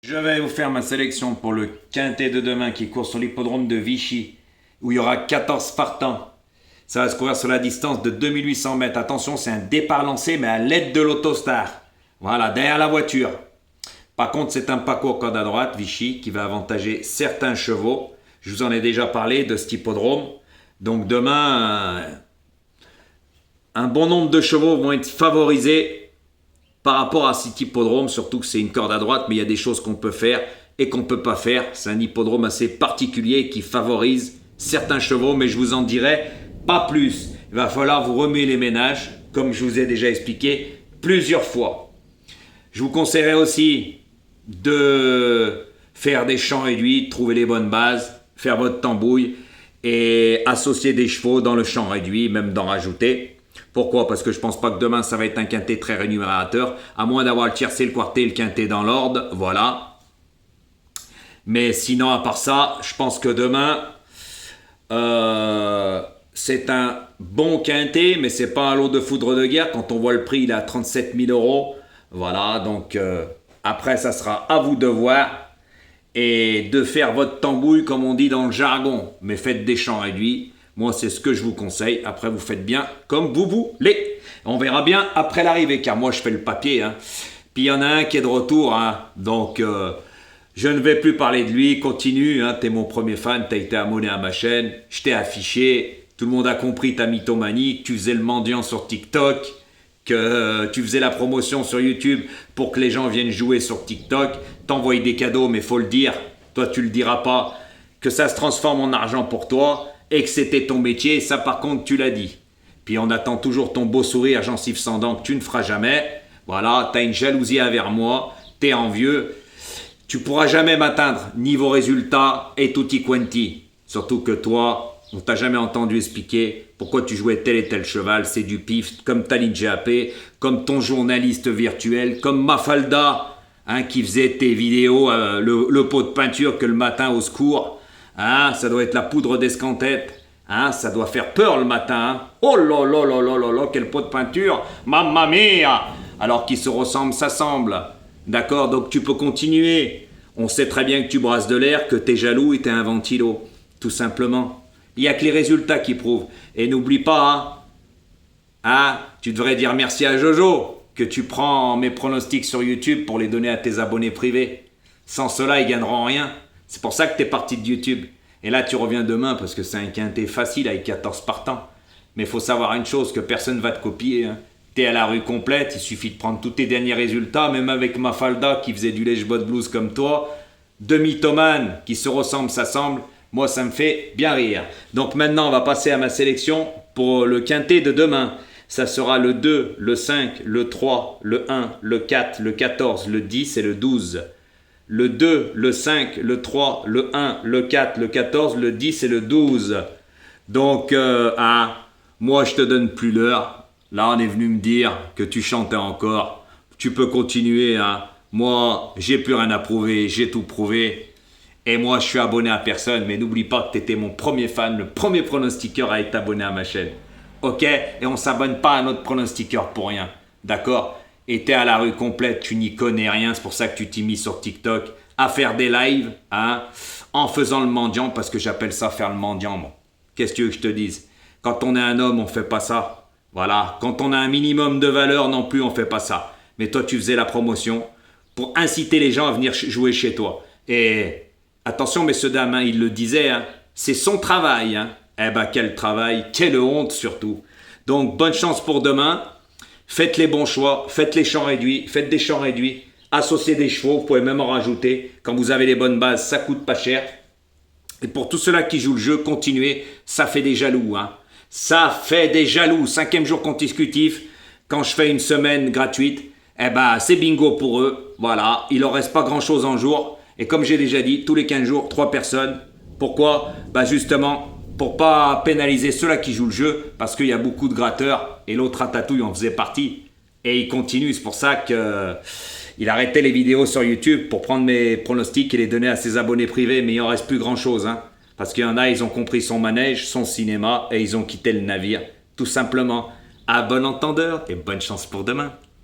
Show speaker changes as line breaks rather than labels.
Je vais vous faire ma sélection pour le quintet de demain qui court sur l'hippodrome de Vichy, où il y aura 14 partants. Ça va se courir sur la distance de 2800 mètres. Attention, c'est un départ lancé, mais à l'aide de l'autostar. Voilà, derrière la voiture. Par contre, c'est un parcours corde à droite, Vichy, qui va avantager certains chevaux. Je vous en ai déjà parlé de cet hippodrome. Donc demain, un bon nombre de chevaux vont être favorisés par rapport à cet hippodrome, surtout que c'est une corde à droite, mais il y a des choses qu'on peut faire et qu'on ne peut pas faire. C'est un hippodrome assez particulier qui favorise certains chevaux, mais je vous en dirai pas plus. Il va falloir vous remuer les ménages, comme je vous ai déjà expliqué plusieurs fois. Je vous conseillerais aussi de faire des champs réduits, trouver les bonnes bases, faire votre tambouille et associer des chevaux dans le champ réduit, même d'en rajouter. Pourquoi? Parce que je pense pas que demain ça va être un quintet très rémunérateur, à moins d'avoir le tiercé, le quartet, le quintet dans l'ordre, voilà. Mais sinon, à part ça, je pense que demain, c'est un bon quintet, mais c'est pas un lot de foudre de guerre. Quand on voit le prix, il est à 37 000 euros. Voilà, donc après, ça sera à vous de voir et de faire votre tambouille, comme on dit dans le jargon. Mais faites des champs réduits. Moi, c'est ce que je vous conseille. Après, vous faites bien comme vous voulez. On verra bien après l'arrivée, car moi, je fais le papier. Puis, il y en a un qui est de retour. Donc, je ne vais plus parler de lui. Continue. T'es mon premier fan. T'as été abonné à ma chaîne. Je t'ai affiché. Tout le monde a compris ta mythomanie. Que tu faisais le mendiant sur TikTok. Que tu faisais la promotion sur YouTube pour que les gens viennent jouer sur TikTok. T'envoies des cadeaux, mais faut le dire. Toi, tu le diras pas. Que ça se transforme en argent pour toi. Et que c'était ton métier, ça par contre tu l'as dit. Puis on attend toujours ton beau sourire gencive sans dents que tu ne feras jamais. Voilà, t'as une jalousie envers moi, t'es envieux. Tu pourras jamais m'atteindre niveau résultat et tutti quanti. Surtout que toi, on t'a jamais entendu expliquer pourquoi tu jouais tel et tel cheval, c'est du pif, comme Taline GAP, comme ton journaliste virtuel, comme Mafalda, qui faisait tes vidéos, le pot de peinture que le matin au secours. Ça doit être la poudre d'escampette. Ça doit faire peur le matin. Oh là là là là là là, quel pot de peinture. Mamma mia. Alors qu'ils se ressemblent, s'assemblent. D'accord, donc tu peux continuer. On sait très bien que tu brasses de l'air, que t'es jaloux et t'es un ventilo. Tout simplement. Il n'y a que les résultats qui prouvent. Et n'oublie pas, tu devrais dire merci à Jojo, que tu prends mes pronostics sur YouTube pour les donner à tes abonnés privés. Sans cela, ils gagneront rien. C'est pour ça que tu es parti de YouTube. Et là, tu reviens demain parce que c'est un quintet facile avec 14 partants. Mais il faut savoir une chose, que personne ne va te copier. Tu es à la rue complète, il suffit de prendre tous tes derniers résultats, même avec Mafalda qui faisait du lèche-botte blues comme toi, deux mythomanes qui se ressemblent, s'assemblent. Moi, ça me fait bien rire. Donc maintenant, on va passer à ma sélection pour le quintet de demain. Ça sera le 2, le 5, le 3, le 1, le 4, le 14, le 10 et le 12. Le 2, le 5, le 3, le 1, le 4, le 14, le 10 et le 12. Donc, moi, je te donne plus l'heure. Là, on est venu me dire que tu chantais encore. Tu peux continuer. Moi, j'ai plus rien à prouver. J'ai tout prouvé. Et moi, je suis abonné à personne. Mais n'oublie pas que tu étais mon premier fan, le premier pronostiqueur à être abonné à ma chaîne. Ok? Et on ne s'abonne pas à notre pronostiqueur pour rien. D'accord? Et t'es à la rue complète, tu n'y connais rien, c'est pour ça que tu t'es mis sur TikTok à faire des lives, en faisant le mendiant, parce que j'appelle ça faire le mendiant, moi. Qu'est-ce que tu veux que je te dise? Quand on est un homme, on fait pas ça. Voilà. Quand on a un minimum de valeur, non plus, on fait pas ça. Mais toi, tu faisais la promotion pour inciter les gens à venir jouer chez toi. Et attention, messieurs, dames, il le disait, c'est son travail. Eh ben, quel travail, quelle honte surtout. Donc, bonne chance pour demain. Faites les bons choix, faites les champs réduits, faites des champs réduits, associez des chevaux, vous pouvez même en rajouter. Quand vous avez les bonnes bases, ça coûte pas cher. Et pour tous ceux-là qui jouent le jeu, continuez, ça fait des jaloux. Ça fait des jaloux. 5e jour consécutif, quand je fais une semaine gratuite, c'est bingo pour eux. Voilà, il leur reste pas grand-chose en jour. Et comme j'ai déjà dit, tous les 15 jours, 3 personnes. Pourquoi? Justement, pour pas pénaliser ceux-là qui jouent le jeu, parce qu'il y a beaucoup de gratteurs, et l'autre Ratatouille en faisait partie, et il continue, c'est pour ça qu'il arrêtait les vidéos sur YouTube pour prendre mes pronostics et les donner à ses abonnés privés, mais il en reste plus grand-chose, parce qu'il y en a, ils ont compris son manège, son cinéma, et ils ont quitté le navire, tout simplement. À bon entendeur, et bonne chance pour demain.